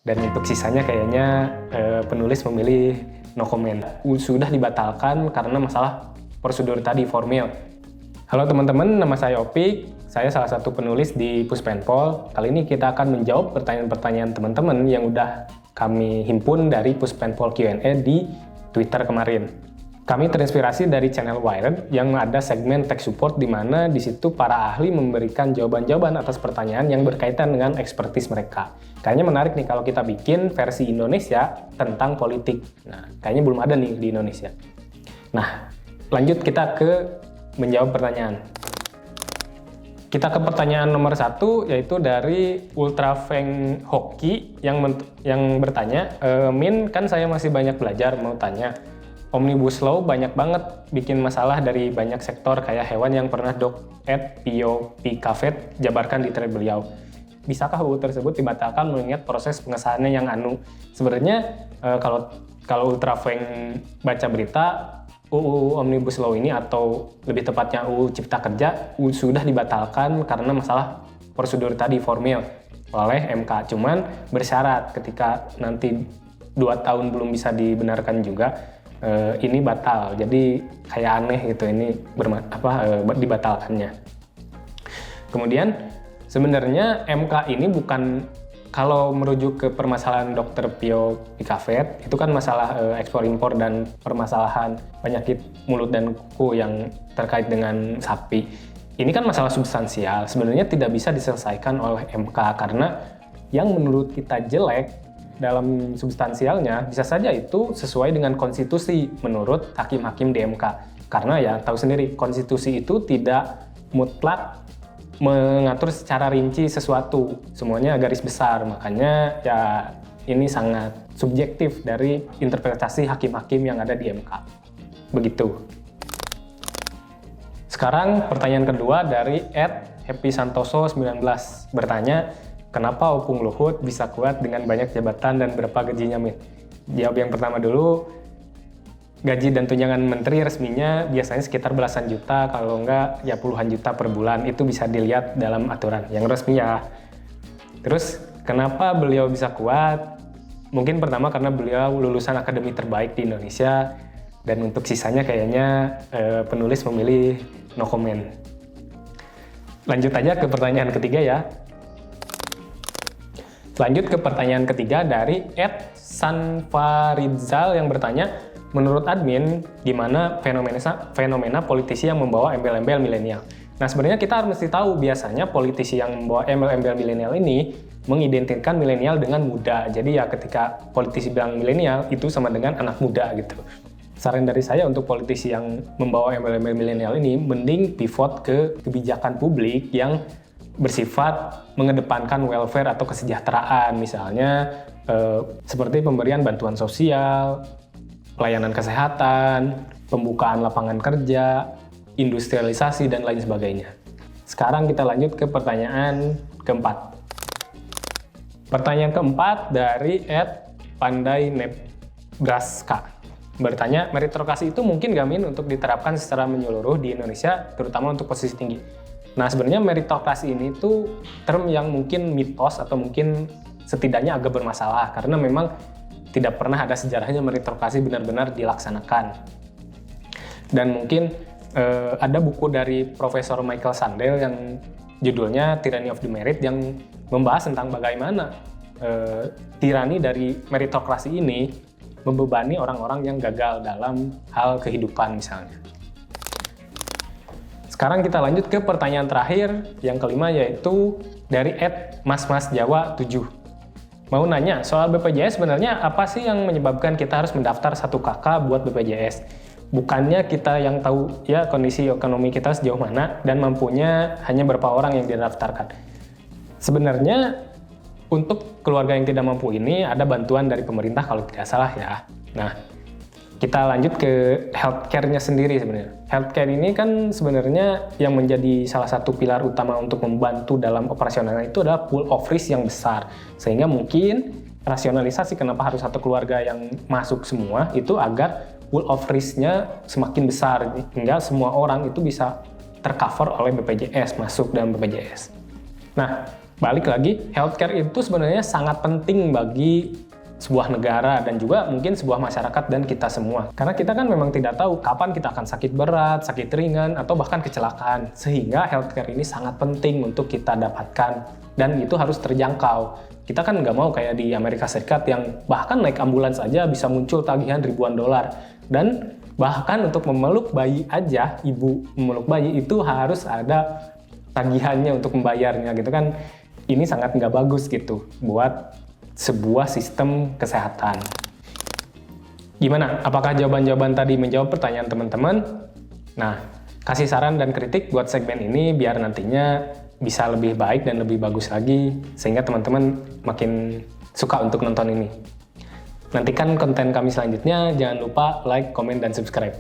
Dan untuk sisanya kayaknya penulis memilih no comment. Sudah dibatalkan karena masalah prosedur tadi, formil. Halo teman-teman, nama saya Opik. Saya salah satu penulis di Puspenpol. Kali ini kita akan menjawab pertanyaan-pertanyaan teman-teman yang udah kami himpun dari Puspenpol Q&A di Twitter kemarin. Kami terinspirasi dari channel Wired yang ada segmen tech support di mana di situ para ahli memberikan jawaban-jawaban atas pertanyaan yang berkaitan dengan ekspertis mereka. Kayaknya menarik nih kalau kita bikin versi Indonesia tentang politik. Nah, kayaknya belum ada nih di Indonesia. Nah, lanjut kita ke menjawab pertanyaan. Kita ke pertanyaan nomor 1, yaitu dari Ultra Feng Hoki yang bertanya, Min, kan saya masih banyak belajar, mau tanya, Omnibus Law banyak banget bikin masalah dari banyak sektor kayak hewan yang pernah Dok@POP Kafet jabarkan di thread beliau. Bisakah UU tersebut dibatalkan mengingat proses pengesahannya yang sebenarnya kalau Ultra Feng baca berita, UU Omnibus Law ini atau lebih tepatnya UU Cipta Kerja sudah dibatalkan karena masalah prosedur tadi, formil oleh MK. Cuman bersyarat ketika nanti 2 tahun belum bisa dibenarkan juga, ini batal. Jadi kayak aneh gitu ini dibatalkannya. Kemudian sebenarnya MK ini bukan, kalau merujuk ke permasalahan Dr. Pio Pikafet, itu kan masalah ekspor impor dan permasalahan penyakit mulut dan kuku yang terkait dengan sapi. Ini kan masalah substansial, sebenarnya tidak bisa diselesaikan oleh MK karena yang menurut kita jelek dalam substansialnya bisa saja itu sesuai dengan konstitusi menurut hakim-hakim di MK. Karena ya tahu sendiri, konstitusi itu tidak mutlak mengatur secara rinci sesuatu, semuanya garis besar, makanya ya ini sangat subjektif dari interpretasi hakim-hakim yang ada di MK. Begitu. Sekarang pertanyaan kedua dari @happysantoso19 bertanya, kenapa Opung Luhut bisa kuat dengan banyak jabatan dan berapa gajinya, Min? Jawab yang pertama dulu. Gaji dan tunjangan menteri resminya biasanya sekitar belasan juta, kalau enggak ya puluhan juta per bulan. Itu bisa dilihat dalam aturan yang resmi ya. Terus kenapa beliau bisa kuat? Mungkin pertama karena beliau lulusan akademi terbaik di Indonesia, dan untuk sisanya kayaknya penulis memilih no comment. Lanjut aja ke pertanyaan ketiga ya. Lanjut ke pertanyaan ketiga dari @sanfaridzal yang bertanya, menurut admin, gimana fenomena politisi yang membawa embel-embel milenial? Nah, sebenarnya kita harus mesti tahu, biasanya politisi yang membawa embel-embel milenial ini mengidentikan milenial dengan muda. Jadi ya ketika politisi bilang milenial, itu sama dengan anak muda gitu. Saran dari saya untuk politisi yang membawa embel-embel milenial ini, mending pivot ke kebijakan publik yang bersifat mengedepankan welfare atau kesejahteraan, misalnya seperti pemberian bantuan sosial, pelayanan kesehatan, pembukaan lapangan kerja, industrialisasi, dan lain sebagainya. Sekarang kita lanjut ke pertanyaan keempat. Pertanyaan keempat dari @pandainebraska bertanya, meritokrasi itu mungkin gak, Min, untuk diterapkan secara menyeluruh di Indonesia, terutama untuk posisi tinggi? Nah, sebenarnya meritokrasi ini tuh term yang mungkin mitos atau mungkin setidaknya agak bermasalah karena memang tidak pernah ada sejarahnya meritokrasi benar-benar dilaksanakan. Dan mungkin ada buku dari Profesor Michael Sandel yang judulnya Tyranny of the Merit yang membahas tentang bagaimana tirani dari meritokrasi ini membebani orang-orang yang gagal dalam hal kehidupan misalnya. Sekarang kita lanjut ke pertanyaan terakhir, yang kelima, yaitu dari @masmasjawa7. Mau nanya, soal BPJS sebenarnya apa sih yang menyebabkan kita harus mendaftar 1 KK buat BPJS? Bukannya kita yang tahu ya kondisi ekonomi kita sejauh mana dan mampunya hanya berapa orang yang didaftarkan. Sebenarnya untuk keluarga yang tidak mampu ini ada bantuan dari pemerintah kalau tidak salah ya. Nah, kita lanjut ke healthcare-nya sendiri sebenarnya. Healthcare ini kan sebenarnya yang menjadi salah satu pilar utama untuk membantu dalam operasionalnya itu adalah pool of risk yang besar. Sehingga mungkin rasionalisasi kenapa harus satu keluarga yang masuk semua itu agar pool of risk-nya semakin besar hingga semua orang itu bisa tercover oleh BPJS, masuk dalam BPJS. Nah, balik lagi, healthcare itu sebenarnya sangat penting bagi sebuah negara dan juga mungkin sebuah masyarakat dan kita semua. Karena kita kan memang tidak tahu kapan kita akan sakit berat, sakit ringan, atau bahkan kecelakaan. Sehingga healthcare ini sangat penting untuk kita dapatkan dan itu harus terjangkau. Kita kan nggak mau kayak di Amerika Serikat yang bahkan naik ambulans aja bisa muncul tagihan ribuan dolar. Dan bahkan untuk memeluk bayi aja, ibu memeluk bayi itu harus ada tagihannya untuk membayarnya gitu kan. Ini sangat nggak bagus gitu buat sebuah sistem kesehatan. Gimana? Apakah jawaban-jawaban tadi menjawab pertanyaan teman-teman? Nah, kasih saran dan kritik buat segmen ini biar nantinya bisa lebih baik dan lebih bagus lagi, sehingga teman-teman makin suka untuk nonton ini. Nantikan konten kami selanjutnya, jangan lupa like, komen, dan subscribe.